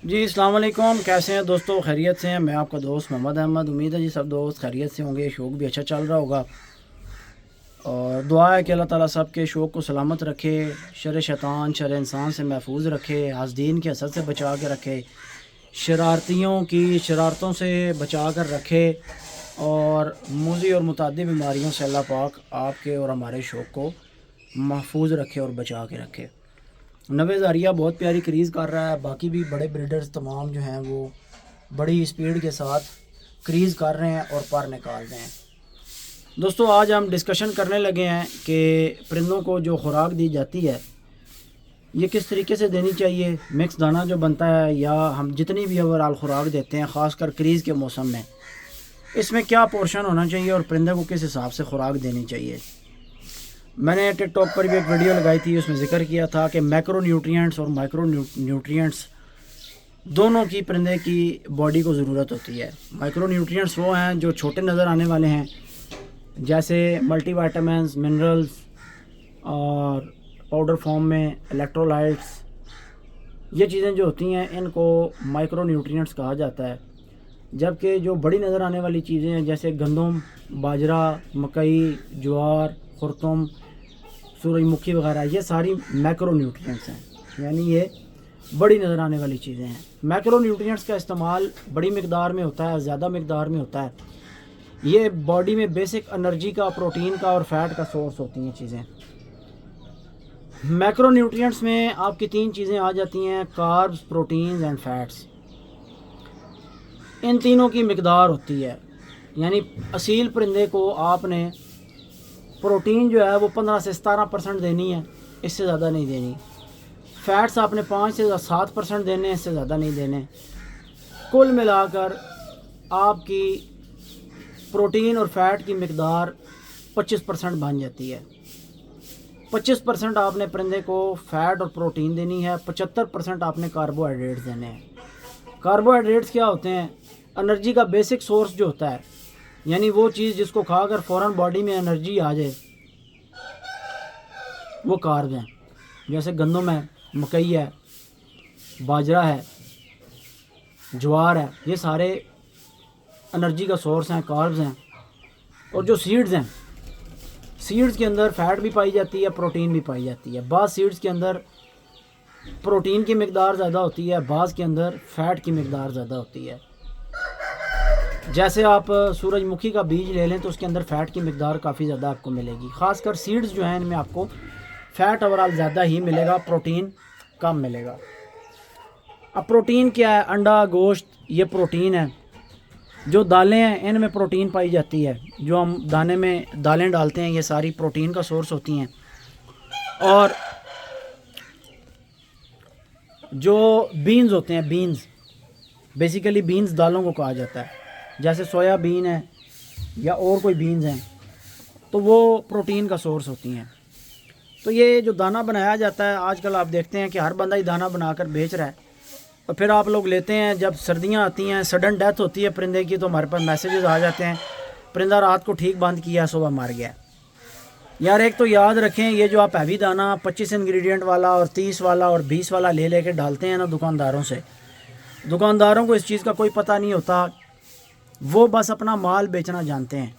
जी अस्सलाम वालेकुम। कैसे हैं दोस्तों? खैरियत से हैं? मैं आपका दोस्त मोहम्मद अहमद। उम्मीद है जी सब दोस्त खैरियत से होंगे। शौक़ भी अच्छा चल रहा होगा और दुआ है कि अल्लाह ताला सब के शौक़ को सलामत रखे, शर शैतान शर इंसान से महफूज रखे, हासदीन के हसद से बचा के रखे, शरारतियों की शरारतों से बचा कर रखे और मूज़ी और मुतादिद बीमारियों से अल्लाह पाक आपके और हमारे शौक़ को महफूज रखे और बचा के रखे। नवे ज़ारिया बहुत प्यारी क्रीज़ कर रहा है। बाकी भी बड़े ब्रीडर्स तमाम जो हैं वो बड़ी स्पीड के साथ क्रीज़ कर रहे हैं और पर निकाल रहे हैं। दोस्तों आज हम डिस्कशन करने लगे हैं कि परिंदों को जो खुराक दी जाती है ये किस तरीके से देनी चाहिए। मिक्स दाना जो बनता है या हम जितनी भी ओवरऑल खुराक देते हैं ख़ासकर क्रीज़ के मौसम में, इसमें क्या पोर्शन होना चाहिए और परिंदे को किस हिसाब से खुराक देनी चाहिए। मैंने टिकटॉक पर भी एक वीडियो लगाई थी, उसमें ज़िक्र किया था कि मैक्रो न्यूट्रिएंट्स और माइक्रो न्यूट्रिएंट्स दोनों की परिंदे की बॉडी को ज़रूरत होती है। माइक्रो न्यूट्रिएंट्स वो हैं जो छोटे नज़र आने वाले हैं, जैसे मल्टीविटामिन्स, मिनरल्स और पाउडर फॉर्म में इलेक्ट्रोलाइट्स। ये चीज़ें जो होती हैं इनको माइक्रो न्यूट्रिएंट्स कहा जाता है। जबकि जो बड़ी नज़र आने वाली चीज़ें हैं जैसे गंदम, बाजरा, मकई, ज्वार, खुरतुम, सूरजमुखी वगैरह, ये सारी मैक्रो न्यूट्रिएंट्स हैं, यानी ये बड़ी नज़र आने वाली चीज़ें हैं। मैक्रो न्यूट्रिएंट्स का इस्तेमाल बड़ी मकदार में होता है, ज़्यादा मकदार में होता है। ये बॉडी में बेसिक एनर्जी का, प्रोटीन का और फैट का सोर्स होती हैं चीज़ें। मैक्रो न्यूट्रिएंट्स में आपकी तीन चीज़ें आ जाती हैं, कार्ब्स, प्रोटीन्स एंड फैट्स। इन तीनों की मकदार होती है, यानी असील परिंदे को आपने प्रोटीन जो है वो 15 से 17% देनी है, इससे ज़्यादा नहीं देनी। फ़ैट्स आपने 5 से 7% देने, इससे ज़्यादा नहीं देने। कुल मिलाकर आपकी प्रोटीन और फैट की मकदार 25% बन जाती है। 25% आपने परिंदे को फ़ैट और प्रोटीन देनी है, 75% आपने कार्बोहाइड्रेट्स देने हैं। कार्बोहाइड्रेट्स क्या होते हैं? एनर्जी का बेसिक सोर्स जो होता है, यानी वो चीज़ जिसको खाकर फ़ौरन बॉडी में एनर्जी आ जाए, वो कार्ब्स हैं। जैसे गंदम है, मकई है, बाजरा है, ज्वार है, ये सारे एनर्जी का सोर्स हैं, कार्ब्स हैं। और जो सीड्स हैं, सीड्स के अंदर फैट भी पाई जाती है, प्रोटीन भी पाई जाती है। बाज़ सीड्स के अंदर प्रोटीन की मकदार ज़्यादा होती है, बाज़ के अंदर फ़ैट की मकदार ज़्यादा होती है। जैसे आप सूरजमुखी का बीज ले लें तो उसके अंदर फ़ैट की मकदार काफ़ी ज़्यादा आपको मिलेगी। ख़ासकर सीड्स जो हैं इनमें आपको फ़ैट ओवरऑल ज़्यादा ही मिलेगा, प्रोटीन कम मिलेगा। अब प्रोटीन क्या है? अंडा, गोश्त, ये प्रोटीन है। जो दालें हैं इनमें प्रोटीन पाई जाती है। जो हम दाने में दालें डालते हैं ये सारी प्रोटीन का सोर्स होती हैं। और जो बीन्स होते हैं, बीन्स बेसिकली बीन्स दालों को कहा जाता है, जैसे सोयाबीन है या और कोई बीन्स हैं, तो वो प्रोटीन का सोर्स होती हैं। तो ये जो दाना बनाया जाता है, आजकल आप देखते हैं कि हर बंदा ही दाना बनाकर बेच रहा है और फिर आप लोग लेते हैं। जब सर्दियां आती हैं, सडन डेथ होती है परिंदे की, तो हमारे पास मैसेजेस आ जाते हैं परिंदा रात को ठीक बंद किया, सुबह मर गया। यार एक तो याद रखें, ये जो आप हैवी दाना 25 इंग्रेडिएंट वाला और 30 वाला और 20 वाला ले लेके डालते हैं ना दुकानदारों से, दुकानदारों को इस चीज़ का कोई पता नहीं होता। वो बस अपना माल बेचना जानते हैं।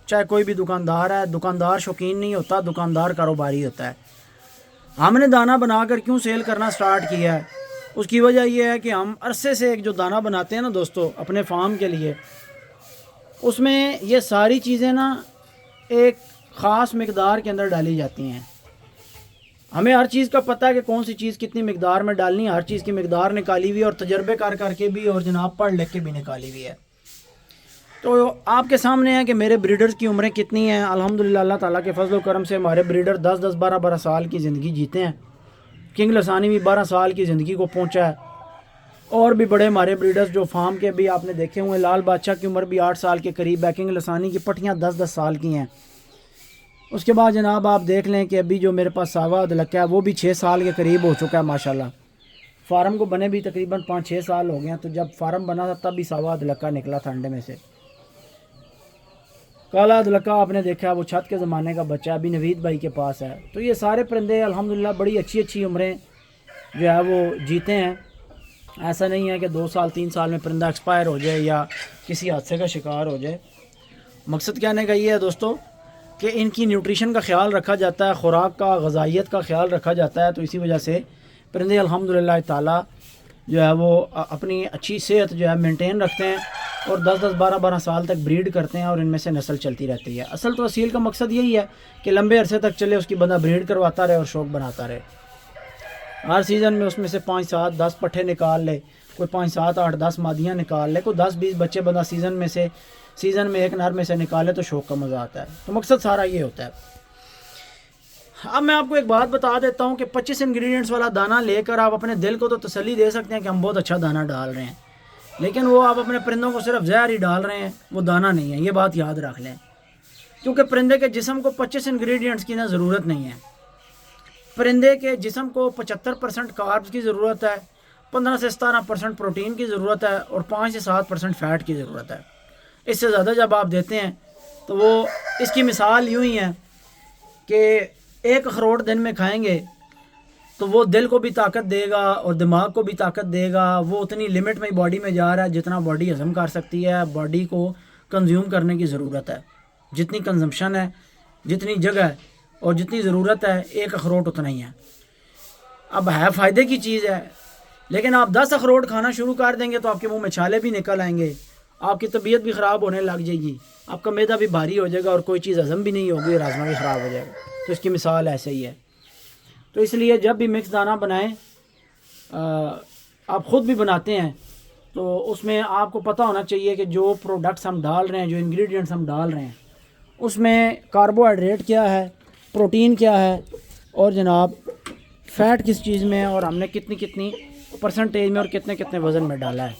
चाहे कोई भी दुकानदार है, दुकानदार शौकीन नहीं होता, दुकानदार कारोबारी होता है। हमने दाना बनाकर क्यों सेल करना स्टार्ट किया है? उसकी वजह यह है कि हम अरसे से एक जो दाना बनाते हैं ना दोस्तों अपने फार्म के लिए, उसमें ये सारी चीज़ें ना एक ख़ास मकदार के अंदर डाली जाती हैं। हमें हर चीज़ का पता है कि कौन सी चीज़ कितनी मकदार में डालनी है। हर चीज़ की मकदार निकाली हुई है और तजर्बे कर करके भी और जनाब पढ़ लिख के भी निकाली हुई है। तो आपके सामने है कि मेरे ब्रीडर्स की उम्रें कितनी हैं। अल्हम्दुलिल्लाह अल्लाह ताला के फजल करम से हमारे ब्रीडर 10-10, 12-12 साल की ज़िंदगी जीते हैं। किंग लसानी भी 12 साल की ज़िंदगी को पहुंचा है। और भी बड़े हमारे ब्रीडर्स जो फार्म के भी आपने देखे हुए, लाल बादशाह की उम्र भी 8 साल के करीब है। किंग लसानी की पट्टियाँ 10-10 साल की हैं। उसके बाद जनाब आप देख लें कि अभी जो मेरे पास सावा अदलक्का है वो भी 6 साल के करीब हो चुका है माशाल्लाह। फार्म को बने भी तकरीबन 5-6 साल हो गए हैं। तो जब फार्म बना था तब भी सावा अदलक्का निकला था अंडे में से। काला अदलक्का आपने देखा है, वो छत के ज़माने का बच्चा अभी नवीद भाई के पास है। तो ये सारे परिंदे अल्हम्दुलिल्लाह बड़ी अच्छी अच्छी उम्रें जो है वो जीते हैं। ऐसा नहीं है कि 2 साल 3 साल में परिंदा एक्सपायर हो जाए या किसी हादसे का शिकार हो जाए। मकसद कहने का ये है दोस्तों कि इनकी न्यूट्रिशन का ख्याल रखा जाता है, ख़ुराक का, ग़िज़ाइयत का ख्याल रखा जाता है। तो इसी वजह से परिंदे अल्हम्दुलिल्लाह ताला जो है वो अपनी अच्छी सेहत जो है मेंटेन रखते हैं और 10-10 12-12 साल तक ब्रीड करते हैं और इनमें से नस्ल चलती रहती है। असल तो असील का मकसद यही है कि लंबे अरसे तक चले, उसकी बंदा ब्रीड करवाता रहे और शौक़ बनाता रहे। हर सीज़न में उसमें से 5 7 10 पट्ठे निकाल ले, कोई 5 7 8 10 मादियाँ निकाल ले, कोई 10 20 बच्चे बंदा सीज़न में एक नर में से निकाले तो शौक़ का मज़ा आता है। तो मकसद सारा ये होता है। अब मैं आपको एक बात बता देता हूँ कि 25 इंग्रेडिएंट्स वाला दाना लेकर आप अपने दिल को तो तसल्ली दे सकते हैं कि हम बहुत अच्छा दाना डाल रहे हैं, लेकिन वो आप अपने परिंदों को सिर्फ जहर ही डाल रहे हैं, वो दाना नहीं है। ये बात याद रख लें, क्योंकि परिंदे के जिस्म को 25 इंग्रेडिएंट्स की ना ज़रूरत नहीं है। परिंदे के जिस्म को 75% कार्ब्स की ज़रूरत है, 15 से 17% प्रोटीन की ज़रूरत है और 5 से 7% फ़ैट की ज़रूरत है। इससे ज़्यादा जब आप देते हैं तो वो, इसकी मिसाल यूँ ही है कि एक अखरोट दिन में खाएंगे तो वो दिल को भी ताकत देगा और दिमाग को भी ताकत देगा। वो उतनी लिमिट में बॉडी में जा रहा है जितना बॉडी हज़म कर सकती है। बॉडी को कंज्यूम करने की ज़रूरत है, जितनी कंजम्पशन है, जितनी जगह और जितनी ज़रूरत है, एक अखरोट उतना ही है। अब है फ़ायदे की चीज़ है, लेकिन आप 10 अखरोट खाना शुरू कर देंगे तो आपके मुंह में छाले भी निकल आएंगे, आपकी तबीयत भी ख़राब होने लग जाएगी, आपका मैदा भी भारी हो जाएगा और कोई चीज़ हज़म भी नहीं होगी, राजमा भी ख़राब हो जाएगा। तो इसकी मिसाल ऐसे ही है। तो इसलिए जब भी मिक्स दाना बनाएं, आप ख़ुद भी बनाते हैं तो उसमें आपको पता होना चाहिए कि जो प्रोडक्ट्स हम डाल रहे हैं, जो इंग्रेडिएंट्स हम डाल रहे हैं, उसमें कार्बोहाइड्रेट क्या है, प्रोटीन क्या है और जनाब फ़ैट किस चीज़ में है और हमने कितनी कितनी परसेंटेज में और कितने कितने वज़न में डाला है।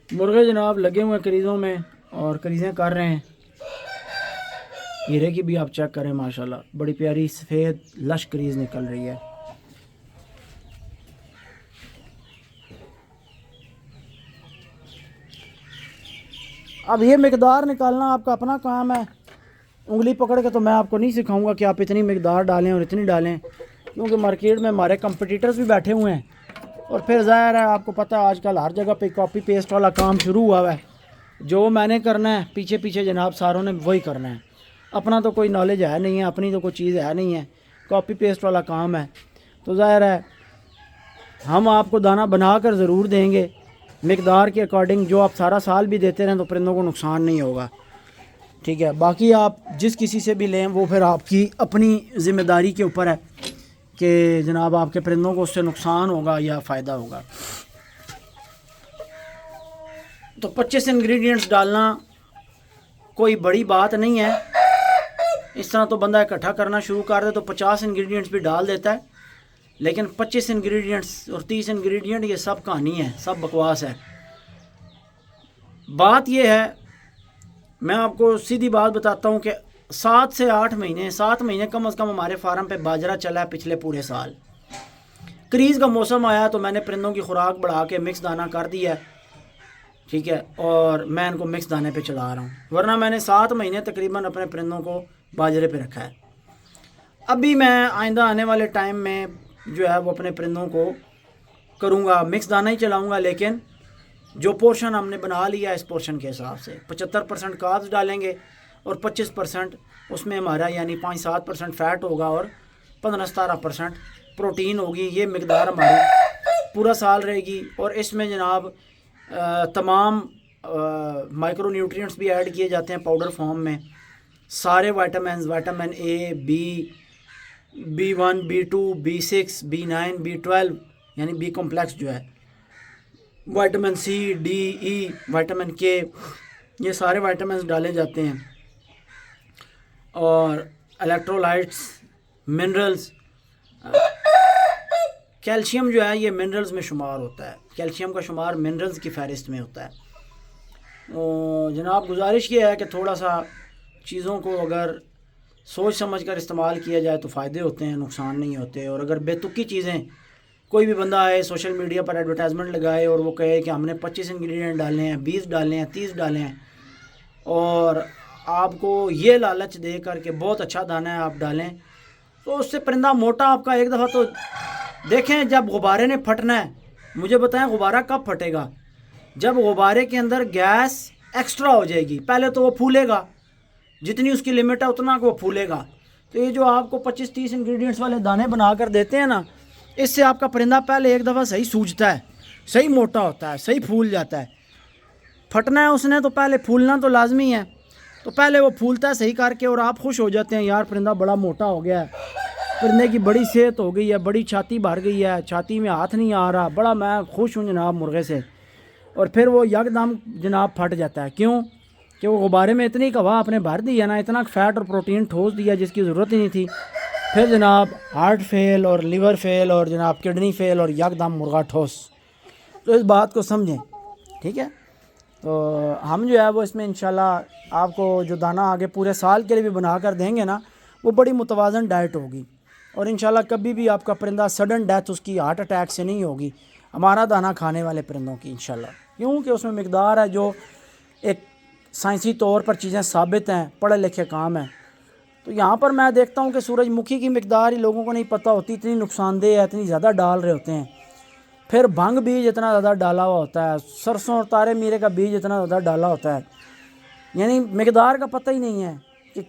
मुर्गे जनाब लगे हुए हैं करीज़ों में और करीज़ें कर रहे हैं। हीरे की भी आप चेक करें, माशाल्लाह बड़ी प्यारी सफ़ेद लश करीज़ निकल रही है। अब ये मिकदार निकालना आपका अपना काम है। उंगली पकड़ के तो मैं आपको नहीं सिखाऊंगा कि आप इतनी मिकदार डालें और इतनी डालें, क्योंकि मार्केट में हमारे कंपटीटर्स भी बैठे हुए हैं और फिर ज़ाहिर है आपको पता है आजकल हर जगह पे कॉपी पेस्ट वाला काम शुरू हुआ है। जो मैंने करना है पीछे पीछे जनाब सारों ने वही करना है। अपना तो कोई नॉलेज है नहीं है, अपनी तो कोई चीज़ है नहीं है, कॉपी पेस्ट वाला काम है। तो ज़ाहिर है हम आपको दाना बना कर ज़रूर देंगे मिकदार के अकॉर्डिंग, जो आप सारा साल भी देते रहें तो परिंदों को नुकसान नहीं होगा, ठीक है। बाकी आप जिस किसी से भी लें वो फिर आपकी अपनी ज़िम्मेदारी के ऊपर है कि जनाब आपके परिंदों को उससे नुकसान होगा या फ़ायदा होगा। तो 25 इंग्रेडिएंट्स डालना कोई बड़ी बात नहीं है। इस तरह तो बंदा इकट्ठा करना शुरू कर दे तो 50 इंग्रेडिएंट्स भी डाल देता है, लेकिन 25 इंग्रेडिएंट्स और 30 इंग्रेडिएंट ये सब कहानी है, सब बकवास है। बात ये है, मैं आपको सीधी बात बताता हूँ कि 7 से 8 महीने 7 महीने कम से कम हमारे फार्म पे बाजरा चला है पिछले पूरे साल। क्रीज़ का मौसम आया तो मैंने परिंदों की खुराक बढ़ा के मिक्स दाना कर दिया, ठीक है, और मैं इनको मिक्स दाने पे चला रहा हूँ, वरना मैंने 7 महीने तकरीबन अपने परिंदों को बाजरे पे रखा है। अभी मैं आइंदा आने वाले टाइम में जो है वो अपने परिंदों को करूँगा मिक्स दाना ही चलाऊँगा, लेकिन जो पोर्शन हमने बना लिया इस पोर्शन के हिसाब से 75% कार्ब्स डालेंगे और 25% उसमें हमारा यानी 5-7% फ़ैट होगा और 15-17% प्रोटीन होगी। ये मिकदार हमारी पूरा साल रहेगी और इसमें जनाब तमाम माइक्रो न्यूट्रिएंट्स भी ऐड किए जाते हैं पाउडर फॉर्म में। सारे vitamin A, B, B1, B2, B6, B9, B12 यानी बी कॉम्प्लेक्स जो है, विटामिन सी, डी, ई, विटामिन के, ये सारे विटामिन डाले जाते हैं और इलेक्ट्रोलाइट्स, मिनरल्स, कैल्शियम जो है ये मिनरल्स में शुमार होता है। कैल्शियम का शुमार मिनरल्स की फहरिस्त में होता है। तो जनाब गुजारिश ये है कि थोड़ा सा चीज़ों को अगर सोच समझ कर इस्तेमाल किया जाए तो फ़ायदे होते हैं, नुकसान नहीं होते। और अगर बेतुकी चीज़ें, कोई भी बंदा आए सोशल मीडिया पर एडवर्टाइजमेंट लगाए और वो कहे कि हमने 25 इंग्रेडिएंट डालने हैं, 20 डालने हैं, 30 डाले हैं और आपको ये लालच दे कर के बहुत अच्छा दाना है आप डालें, तो उससे परिंदा मोटा आपका एक दफ़ा तो देखें जब गुब्बारे ने फटना है, मुझे बताएं गुब्बारा कब फटेगा? जब गुब्बारे के अंदर गैस एक्स्ट्रा हो जाएगी। पहले तो वो फूलेगा, जितनी उसकी लिमिट है उतना वो फूलेगा। तो ये जो आपको 25-30 इंग्रेडिएंट्स वाले दाने बना कर देते हैं ना, इससे आपका परिंदा पहले एक दफ़ा सही सूझता है, सही मोटा होता है, सही फूल जाता है। फटना है उसने तो पहले फूलना तो लाजमी है, तो पहले वो फूलता है सही करके, और आप खुश हो जाते हैं यार परिंदा बड़ा मोटा हो गया है, परिंदे की बड़ी सेहत हो गई है, बड़ी छाती भर गई है, छाती में हाथ नहीं आ रहा, बड़ा मैं खुश हूँ जनाब मुर्गे से। और फिर वो यकदम जनाब फट जाता है। क्यों? कि वो गुब्बारे में इतनी हवा आपने भर दी है ना, इतना फैट और प्रोटीन ठोस दिया जिसकी ज़रूरत ही नहीं थी। फिर जनाब हार्ट फेल और लिवर फेल और जनाब किडनी फेल और यकदम मुर्गा ठोस। तो इस बात को समझें, ठीक है? तो हम जो है वो इसमें इंशाल्लाह आपको जो दाना आगे पूरे साल के लिए भी बना कर देंगे ना, वो बड़ी मुतवाज़न डाइट होगी। और इंशाल्लाह कभी भी आपका परिंदा सडन डेथ उसकी हार्ट अटैक से नहीं होगी, हमारा दाना खाने वाले परिंदों की इंशाल्लाह। क्योंकि उसमें मिकदार है जो एक साइंसी तौर पर चीज़ें साबित हैं, पढ़े लिखे काम हैं। तो यहाँ पर मैं देखता हूँ कि सूरजमुखी की मिकदार ही लोगों को नहीं पता होती, इतनी नुकसानदेह है, इतनी ज़्यादा डाल रहे होते हैं। फिर भंग बीज इतना ज़्यादा डाला हुआ होता है, सरसों और तारे मीरे का बीज इतना ज़्यादा डाला होता है, यानी मिकदार का पता ही नहीं है कि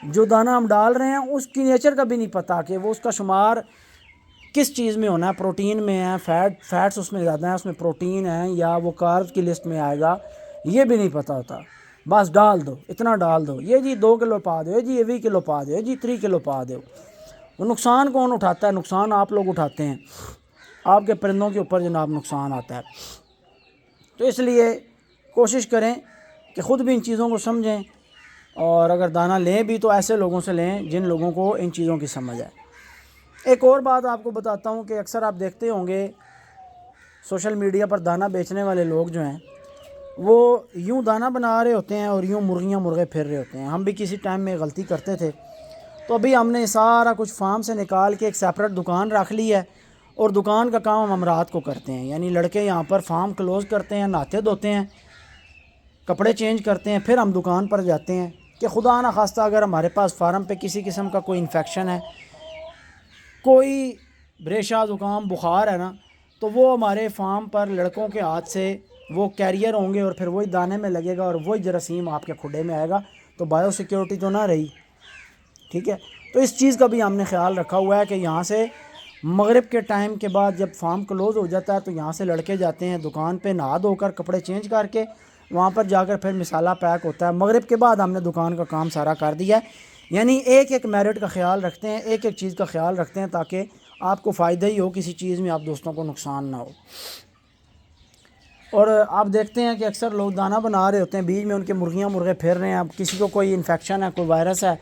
जो दाना हम डाल रहे हैं उसकी नेचर का भी नहीं पता कि वो उसका शुमार किस चीज़ में होना है, प्रोटीन में है, फैट्स उसमें ज़्यादा है, उसमें प्रोटीन है, या वो कार्ब्स की लिस्ट में आएगा, ये भी नहीं पता होता। बस डाल दो, इतना डाल दो, ये जी 2 किलो पा दो, ये जी 20 किलो पा दो, ये जी 3 किलो पा दो। वो नुकसान कौन उठाता है? नुकसान आप लोग उठाते हैं, आपके परिंदों के ऊपर जनाब नुकसान आता है। तो इसलिए कोशिश करें कि ख़ुद भी इन चीज़ों को समझें, और अगर दाना लें भी तो ऐसे लोगों से लें जिन लोगों को इन चीज़ों की समझ है। एक और बात आपको बताता हूँ कि अक्सर आप देखते होंगे सोशल मीडिया पर दाना बेचने वाले लोग जो हैं वो यूँ दाना बना रहे होते हैं और यूँ मुर्गियाँ मुर्गे फिर रहे होते हैं। हम भी किसी टाइम में गलती करते थे, तो अभी हमने सारा कुछ फार्म से निकाल के एक सेपरेट दुकान रख ली है, और दुकान का काम हम रात को करते हैं। यानी लड़के यहाँ पर फार्म क्लोज़ करते हैं, नहाते धोते हैं, कपड़े चेंज करते हैं, फिर हम दुकान पर जाते हैं कि खुदा ना खास्ता अगर हमारे पास फार्म पे किसी किस्म का कोई इन्फेक्शन है, कोई रेशा ज़ुकाम बुखार है ना, तो वो हमारे फार्म पर लड़कों के हाथ से वो कैरियर होंगे और फिर वही दाने में लगेगा और वही जरासीम आपके खुडे में आएगा। तो बायो सिक्योरिटी तो ना रही, ठीक है? तो इस चीज़ का भी हमने ख्याल रखा हुआ है कि यहाँ से मगरिब के टाइम के बाद जब फार्म क्लोज़ हो जाता है तो यहाँ से लड़के जाते हैं दुकान पे, नहा धोकर कपड़े चेंज करके वहाँ पर जाकर फिर मिसाला पैक होता है। मगरिब के बाद हमने दुकान का काम सारा कर दिया है। यानी एक एक मेरिट का ख्याल रखते हैं, एक एक चीज़ का ख्याल रखते हैं ताकि आपको फ़ायदा ही हो, किसी चीज़ में आप दोस्तों को नुकसान ना हो। और आप देखते हैं कि अक्सर लोग दाना बना रहे होते हैं, बीच में उनके मुर्गियाँ मुर्गे फिर रहे हैं। अब किसी को कोई इन्फेक्शन है, कोई वायरस है,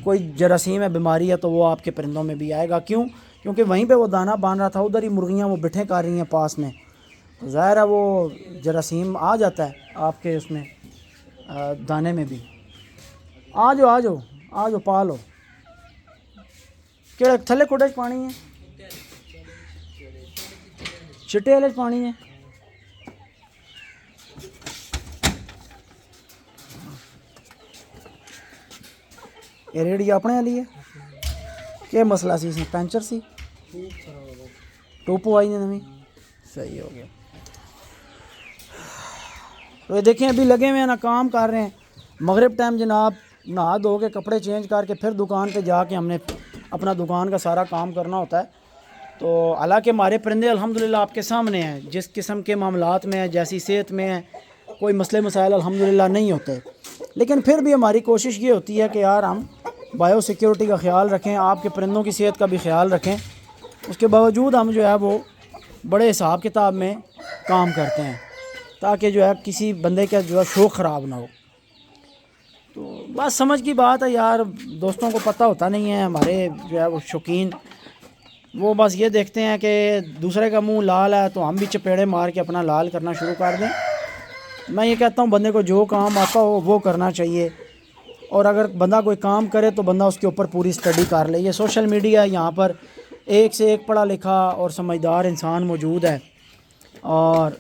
कोई जरासीम है, बीमारी है, तो वो आपके परिंदों में भी आएगा। क्यों? क्योंकि वहीं पे वो दाना बांध रहा था, उधर ही मुर्गियाँ वो बिठे कर रही हैं पास में, तो ज़ाहिर है वो जरासीम आ जाता है आपके उसमें दाने में भी। आ जाओ आ जाओ आ जाओ, पा लो। केड़े थले कुड़े पानी है, चिट्टे वाले पानी है। ये रेडी अपने वाली है, क्या मसला सी? पैंचर सी, टोपो आई नवी, सही हो गया। तो ये देखें अभी लगे हुए हैं ना, काम कर रहे हैं। मगरिब टाइम जनाब नहा धो के कपड़े चेंज करके फिर दुकान पे जाके हमने अपना दुकान का सारा काम करना होता है। तो हालांकि हमारे परिंदे अल्हम्दुलिल्लाह आपके सामने हैं, जिस किस्म के मामलात में है, जैसी सेहत में है, कोई मसले मसाइल अल्हम्दुलिल्लाह नहीं होते। लेकिन फिर भी हमारी कोशिश ये होती है कि यार हम बायो सिक्योरिटी का ख्याल रखें, आपके परिंदों की सेहत का भी ख्याल रखें। उसके बावजूद हम जो है वो बड़े हिसाब किताब में काम करते हैं ताकि जो है किसी बंदे का जो है शौक़ ख़राब ना हो। तो बस समझ की बात है यार, दोस्तों को पता होता नहीं है। हमारे जो है वो शौकीन वो बस ये देखते हैं कि दूसरे का मुंह लाल है तो हम भी चपेड़े मार के अपना लाल करना शुरू कर दें। मैं ये कहता हूँ बंदे को जो काम आता हो वो करना चाहिए, और अगर बंदा कोई काम करे तो बंदा उसके ऊपर पूरी स्टडी कर ले। ये सोशल मीडिया है, यहाँ पर एक से एक पढ़ा लिखा और समझदार इंसान मौजूद है, और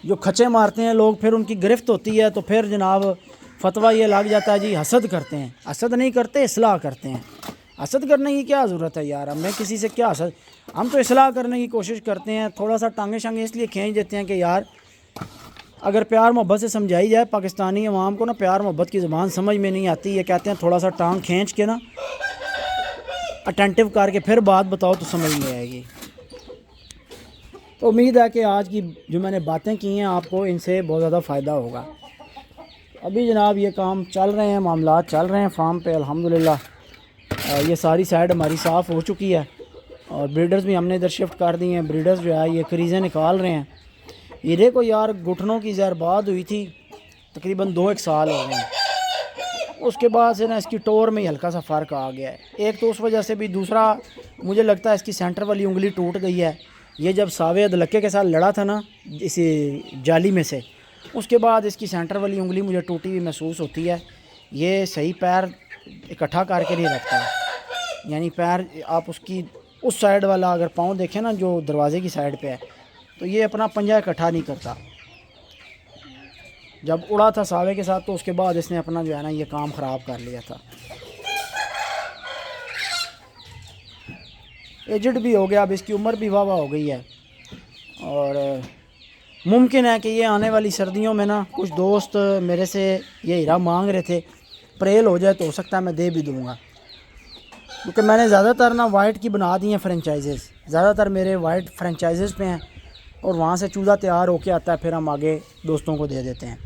जो खच्चे मारते हैं लोग फिर उनकी गिरफ्त होती है तो फिर जनाब फतवा ये लग जाता है जी हसद करते हैं। हसद नहीं करते, इस्लाह करते हैं। हसद करने की क्या ज़रूरत है यार, हमें किसी से क्या हसद। हम तो इस्लाह करने की कोशिश करते हैं, थोड़ा सा टांगे शांगे इसलिए खींच देते हैं कि यार अगर प्यार मोहब्बत से समझाई जाए, पाकिस्तानी अवाम को ना प्यार मोहब्बत की ज़बान समझ में नहीं आती। ये कहते हैं थोड़ा सा टांग खींच के ना अटेंटिव करके फिर बात बताओ तो समझ में आएगी। तो उम्मीद है कि आज की जो मैंने बातें की हैं आपको इनसे बहुत ज़्यादा फ़ायदा होगा। अभी जनाब ये काम चल रहे हैं, मामलात चल रहे हैं फार्म पे अल्हम्दुलिल्लाह। ये सारी साइड हमारी साफ़ हो चुकी है और ब्रीडर्स भी हमने इधर शिफ्ट कर दी हैं। ब्रीडर्स जो है ये करीज़ें निकाल रहे हैं। ये देखो यार घुटनों की ज़रबात हुई थी, तकरीबन 2-1 साल हो गए हैं। उसके बाद से ना इसकी टोर में हल्का सा फ़र्क आ गया है। एक तो उस वजह से भी, दूसरा मुझे लगता है इसकी सेंटर वाली उंगली टूट गई है। ये जब सावे अदलक्के के साथ लड़ा था ना इसी जाली में से, उसके बाद इसकी सेंटर वाली उंगली मुझे टूटी हुई महसूस होती है। ये सही पैर इकट्ठा करके नहीं रखता, यानी पैर आप उसकी उस साइड वाला अगर पाँव देखें ना जो दरवाज़े की साइड पे है, तो ये अपना पंजा इकट्ठा नहीं करता। जब उड़ा था सावे के साथ तो उसके बाद इसने अपना जो है ना ये काम ख़राब कर लिया था। एजड भी हो गया, अब इसकी उम्र भी वाह हो गई है और मुमकिन है कि ये आने वाली सर्दियों में ना कुछ दोस्त मेरे से ये हीरा मांग रहे थे, प्रेल हो जाए तो हो सकता है मैं दे भी दूँगा, क्योंकि मैंने ज़्यादातर ना वाइट की बना दी हैं फ्रेंचाइजेज़। ज़्यादातर मेरे वाइट फ्रेंचाइजेज़ पे हैं और वहाँ से चूज़ा तैयार होके आता है, फिर हम आगे दोस्तों को दे देते हैं,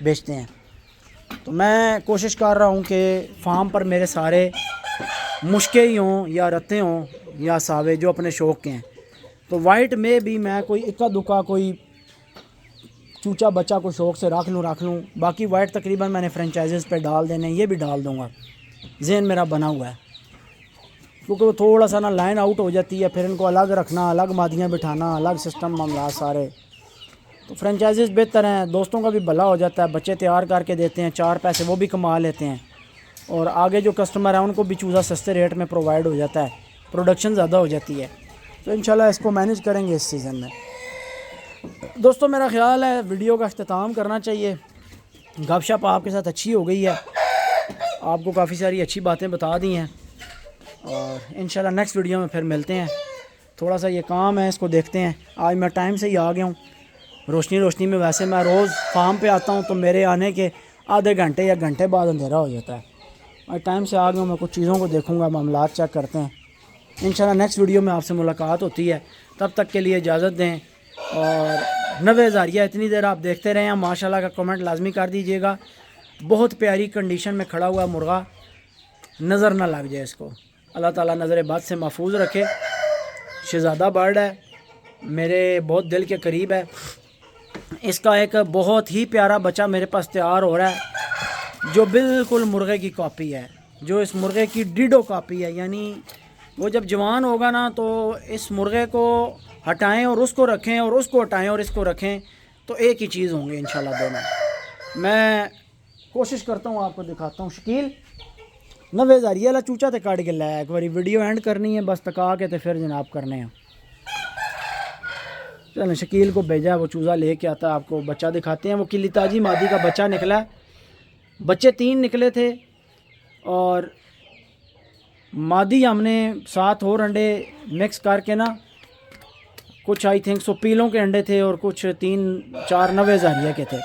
बेचते हैं। तो मैं कोशिश कर रहा हूँ कि फार्म पर मेरे सारे मुश्के ही हों या रत्ते हों या सावे जो अपने शौक़ के हैं। तो वाइट में भी मैं कोई इक्का दुक्का कोई चूचा बच्चा को शौक़ से रख लूँ। बाकी वाइट तकरीबन मैंने फ्रेंचाइजेज़ पे डाल देने, ये भी डाल दूँगा, ज़हन मेरा बना हुआ है। क्योंकि वो थोड़ा सा ना लाइन आउट हो जाती है, फिर इनको अलग रखना, अलग मादियाँ बिठाना, अलग सिस्टम मामला सारे। तो फ्रेंचाइजीज़ बेहतर हैं, दोस्तों का भी भला हो जाता है, बच्चे तैयार करके देते हैं, 4 पैसे वो भी कमा लेते हैं और आगे जो कस्टमर है उनको भी चूज़ा सस्ते रेट में प्रोवाइड हो जाता है, प्रोडक्शन ज़्यादा हो जाती है। तो इंशाल्लाह इसको मैनेज करेंगे इस सीज़न में। दोस्तों मेरा ख़्याल है वीडियो का अख्तिताम करना चाहिए। गपशप आपके साथ अच्छी हो गई है, आपको काफ़ी सारी अच्छी बातें बता दी हैं और इंशाल्लाह नेक्स्ट वीडियो में फिर मिलते हैं। थोड़ा सा ये काम है, इसको देखते हैं। आज मैं टाइम से ही आ गया हूँ, रोशनी में। वैसे मैं रोज़ फार्म पे आता हूँ तो मेरे आने के आधे घंटे या घंटे बाद अंधेरा हो जाता है। और टाइम से आ गया हूँ, मैं कुछ चीज़ों को देखूँगा, मामलात चेक करते हैं। इंशाल्लाह नेक्स्ट वीडियो में आपसे मुलाकात होती है, तब तक के लिए इजाज़त दें। और 90,000 इतनी देर आप देखते रहें, माशाल्लाह का कमेंट लाजमी कर दीजिएगा। बहुत प्यारी कंडीशन में खड़ा हुआ मुर्गा, नज़र ना लग जाए इसको। अल्लाह ताला नज़र बद से महफूज रखे। शहज़ादा बर्ड है, मेरे बहुत दिल के करीब है। इसका एक बहुत ही प्यारा बच्चा मेरे पास तैयार हो रहा है, जो बिल्कुल मुर्गे की कॉपी है, जो इस मुर्गे की डिडो कॉपी है। यानी वो जब जवान होगा ना तो इस मुर्गे को हटाएं और उसको रखें, और उसको हटाएं और इसको रखें, तो एक ही चीज़ होंगे इंशाल्लाह दोनों। मैं कोशिश करता हूँ, आपको दिखाता हूँ। शकील 90,000 वाला चूचा तो कट के लाया। एक बारी वीडियो एंड करनी है बस, तका के तो फिर जनाब करने हैं। चलें शकील को भेजा, वो चूज़ा लेके आता है, आपको बच्चा दिखाते हैं। वो किली ताजी मादी का बच्चा निकला है। बच्चे 3 निकले थे और मादी हमने 7 और अंडे मिक्स करके ना, कुछ आई थिंक 100 पीलों के अंडे थे और कुछ 3-4 90,000 के थे।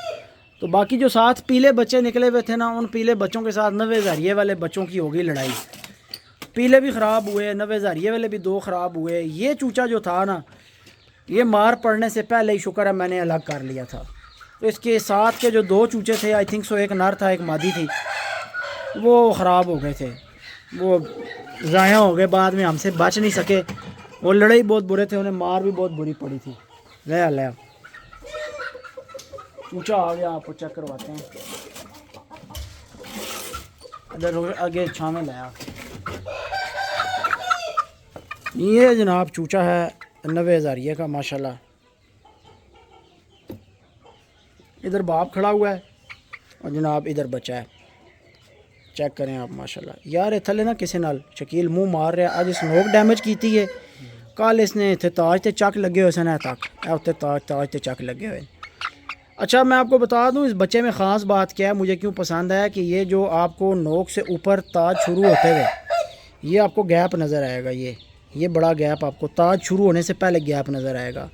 तो बाकी जो 7 पीले बच्चे निकले हुए थे ना, उन पीले बच्चों के साथ 90,000 वाले बच्चों की हो गई लड़ाई। पीले भी ख़राब हुए, 90,000 वाले भी 2 ख़राब हुए। ये चूचा जो था ना, ये मार पड़ने से पहले ही शुक्र है मैंने अलग कर लिया था। तो इसके साथ के जो 2 चूचे थे, आई थिंक सो एक नर था एक मादी थी, वो ख़राब हो गए थे, वो ज़ाया हो गए, बाद में हमसे बच नहीं सके। वो लड़ाई बहुत बुरे थे, उन्हें मार भी बहुत बुरी पड़ी थी। ले ऊंचा आ गया, आपको चेक करवाते हैं। इधर आगे छामे लाया। ये जनाब चूचा है 90,000 का माशाल्लाह। इधर बाप खड़ा हुआ है और जनाब इधर बच्चा है, चेक करें आप माशाल्लाह। यार ये थले ना किसी नाल शकील मुंह मार रहा है। अज स्नोक डैमेज की है, कल इसने इतने ताज ते चक लगे हुए सन, तक उत्ते ताज ते चक लगे हुए। अच्छा मैं आपको बता दूं इस बच्चे में ख़ास बात क्या है, मुझे क्यों पसंद आया कि ये जो आपको नोक से ऊपर ताज शुरू होते हुए, ये आपको गैप नज़र आएगा, ये बड़ा गैप आपको ताज शुरू होने से पहले गैप नज़र आएगा।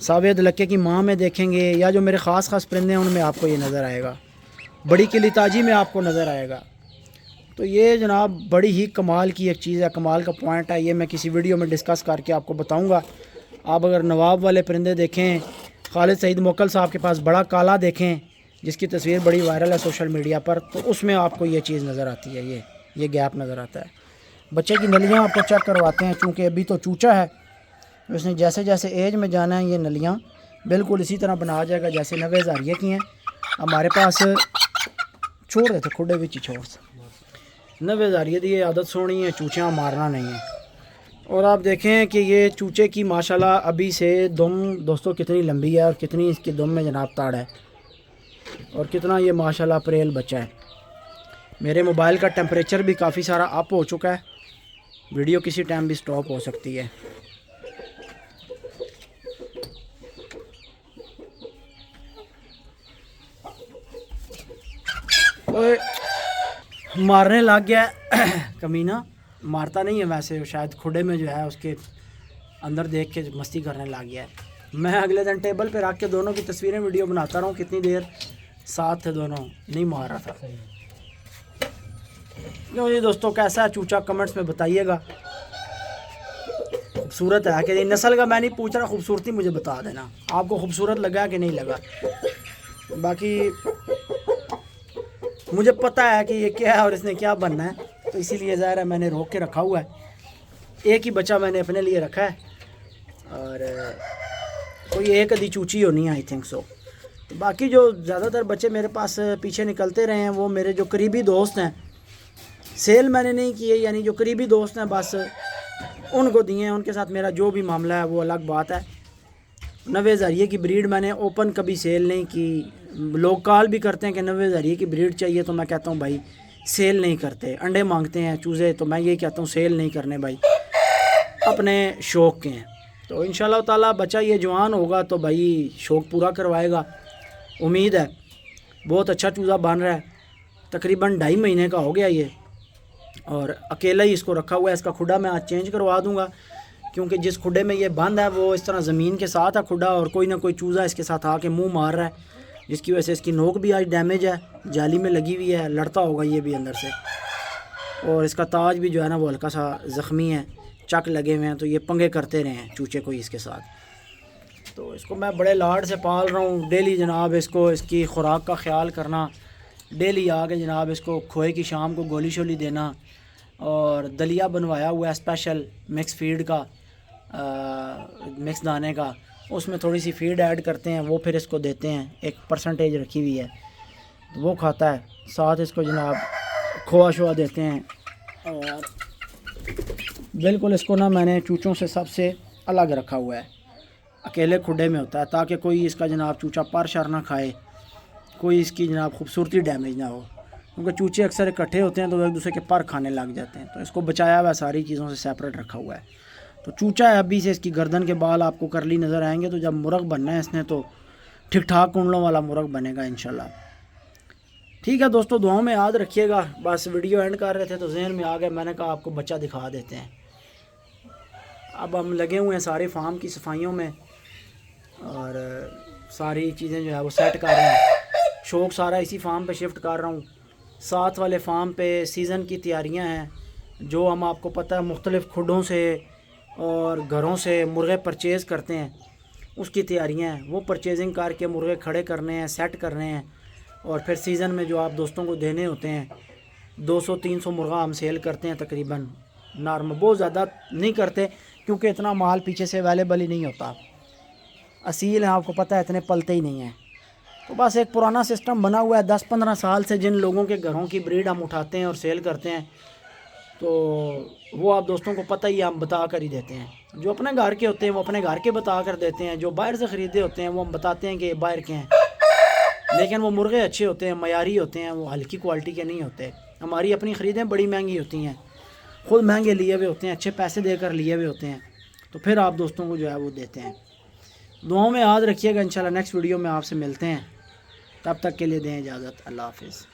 सावेद लक्के की माँ में देखेंगे या जो मेरे ख़ास परिंदे हैं उनमें आपको ये नज़र आएगा। बड़ी किली ताजी में आपको नज़र आएगा। तो ये जनाब बड़ी ही कमाल की एक चीज़ है, कमाल का पॉइंट है। ये मैं किसी वीडियो में डिस्कस करके आपको बताऊँगा। आप अगर नवाब वाले परिंदे देखें, खालिद सईद मोकल साहब के पास बड़ा काला देखें जिसकी तस्वीर बड़ी वायरल है सोशल मीडिया पर, तो उसमें आपको ये चीज़ नज़र आती है, ये गैप नज़र आता है। बच्चे की नलियाँ आपको चेक करवाते हैं, चूँकि अभी तो चूचा है तो इसने जैसे जैसे एज में जाना है ये नलियाँ बिल्कुल इसी तरह बना जाएगा जैसे नवे हज़ारिये की हैं। हमारे पास छोड़ रहे थे खुडे विच ही छोड़ से नवे हज़ारिये की आदत सोनी है, चूचियाँ मारना नहीं है। और आप देखें कि ये चूचे की माशाल्लाह अभी से दुम दोस्तों कितनी लंबी है और कितनी इसकी दुम में जनाब ताड़ है और कितना ये माशाल्लाह परेल बच्चा है। मेरे मोबाइल का टेम्परेचर भी काफ़ी सारा अप हो चुका है, वीडियो किसी टाइम भी स्टॉप हो सकती है। ओए मारने लग गया कमीना, मारता नहीं है वैसे, शायद खुडे में जो है उसके अंदर देख के मस्ती करने लग गया है। मैं अगले दिन टेबल पे रख के दोनों की तस्वीरें वीडियो बनाता रहा हूँ, कितनी देर साथ थे दोनों, नहीं मार रहा था। क्यों जी दोस्तों, कैसा है चूचा कमेंट्स में बताइएगा। खूबसूरत है कि नस्ल का मैं नहीं पूछ रहा, खूबसूरती मुझे बता देना आपको खूबसूरत लगा कि नहीं लगा। बाकी मुझे पता है कि ये क्या है और इसने क्या बनना है, तो इसीलिए ज़ाहिर है मैंने रोक के रखा हुआ है। एक ही बच्चा मैंने अपने लिए रखा है और कोई एक आधी चूची होनी है, आई थिंक सो। तो बाकी जो ज़्यादातर बच्चे मेरे पास पीछे निकलते रहे हैं वो मेरे जो करीबी दोस्त हैं, सेल मैंने नहीं किए, यानी जो करीबी दोस्त हैं बस उनको दिए हैं। उनके साथ मेरा जो भी मामला है वो अलग बात है। नवे हज़ारिये की ब्रीड मैंने ओपन कभी सेल नहीं की। लोग कॉल भी करते हैं कि नवे हज़ारिये की ब्रीड चाहिए, तो मैं कहता हूँ भाई सेल नहीं करते। अंडे मांगते हैं चूज़े, तो मैं यही कहता हूँ सेल नहीं करने भाई, अपने शौक़ के हैं। तो इंशाल्लाह ताला बच्चा ये जवान होगा तो भाई शौक़ पूरा करवाएगा, उम्मीद है। बहुत अच्छा चूज़ा बन रहा है, तकरीबन 2.5 महीने का हो गया ये, और अकेला ही इसको रखा हुआ है। इसका खुडा मैं आज चेंज करवा दूँगा, क्योंकि जिस खुडे में ये बंद है वो इस तरह ज़मीन के साथ है खुडा, और कोई ना कोई चूज़ा इसके साथ आके मुंह मार रहा है, जिसकी वजह से इसकी नोक भी आज डैमेज है, जाली में लगी हुई है, लड़ता होगा ये भी अंदर से। और इसका ताज भी जो है ना वो हल्का सा ज़ख्मी है, चक लगे हुए हैं, तो ये पंगे करते रहे हैं चूचे को इसके साथ। तो इसको मैं बड़े लाड से पाल रहा हूँ। डेली जनाब इसको इसकी खुराक का ख्याल करना, डेली आके जनाब इसको खोए की शाम को गोली शोली देना, और दलिया बनवाया हुआ है स्पेशल मिक्स फीड का, मिक्स दाने का, उसमें थोड़ी सी फीड ऐड करते हैं, वो फिर इसको देते हैं, एक परसेंटेज रखी हुई है तो वो खाता है। साथ इसको जनाब खोआ शोआ देते हैं, और बिल्कुल इसको ना मैंने चूचों से सबसे अलग रखा हुआ है, अकेले खुडे में होता है, ताकि कोई इसका जनाब चूचा पर शर ना खाए, कोई इसकी जनाब खूबसूरती डैमेज ना हो, क्योंकि चूचे अक्सर इकट्ठे होते हैं तो एक दूसरे के पर खाने लग जाते हैं। तो इसको बचाया हुआ सारी चीज़ों से सेपरेट रखा हुआ है। तो चूचा है अभी से, इसकी गर्दन के बाल आपको करली नज़र आएंगे, तो जब मुर्ग बनना है इसने तो ठीक ठाक कुंडलों वाला मुर्ग बनेगा इंशाल्लाह। ठीक है दोस्तों, दुआओं में याद रखिएगा। बस वीडियो एंड कर रहे थे तो जहन में आ गया, मैंने कहा आपको बच्चा दिखा देते हैं। अब हम लगे हुए हैं सारे फार्म की सफाइयों में, और सारी चीज़ें जो है वो सेट कर रहे हैं। शौक़ सारा इसी फार्म पे शिफ्ट कर रहा हूँ। साथ वाले फार्म पे सीज़न की तैयारियां हैं, जो हम आपको पता है मुख्तलिफ़ खुडों से और घरों से मुर्गे परचेज़ करते हैं, उसकी तैयारियां हैं। वो परचेजिंग करके मुर्गे खड़े करने हैं, सेट करने हैं, और फिर सीज़न में जो आप दोस्तों को देने होते हैं। 200-300 मुर्गा हम सेल करते हैं तकरीबन, नॉर्मल, बहुत ज़्यादा नहीं करते क्योंकि इतना माल पीछे से अवेलेबल ही नहीं होता। असील है, आपको पता है, इतने पलते ही नहीं हैं। तो बस एक पुराना सिस्टम बना हुआ है 10-15 साल से, जिन लोगों के घरों की ब्रीड हम उठाते हैं और सेल करते हैं, तो वो आप दोस्तों को पता ही है, हम बता कर ही देते हैं। जो अपने घर के होते हैं वो अपने घर के बता कर देते हैं, जो बाहर से ख़रीदे होते हैं वो हम बताते हैं कि ये बाहर के हैं, लेकिन वो मुर्गे अच्छे होते हैं, मयारी होते हैं, वो हल्की क्वालिटी के नहीं होते। हमारी अपनी ख़रीदें बड़ी महंगी होती हैं, खुद महंगे लिए हुए होते हैं, अच्छे पैसे देकर लिए हुए होते हैं, तो फिर आप दोस्तों को जो है वो देते हैं। दुआओं में याद रखिएगा। इंशाल्लाह नेक्स्ट वीडियो में आपसे मिलते हैं, तब तक के लिए दें इजाज़त। अल्लाह हाफ़िज़।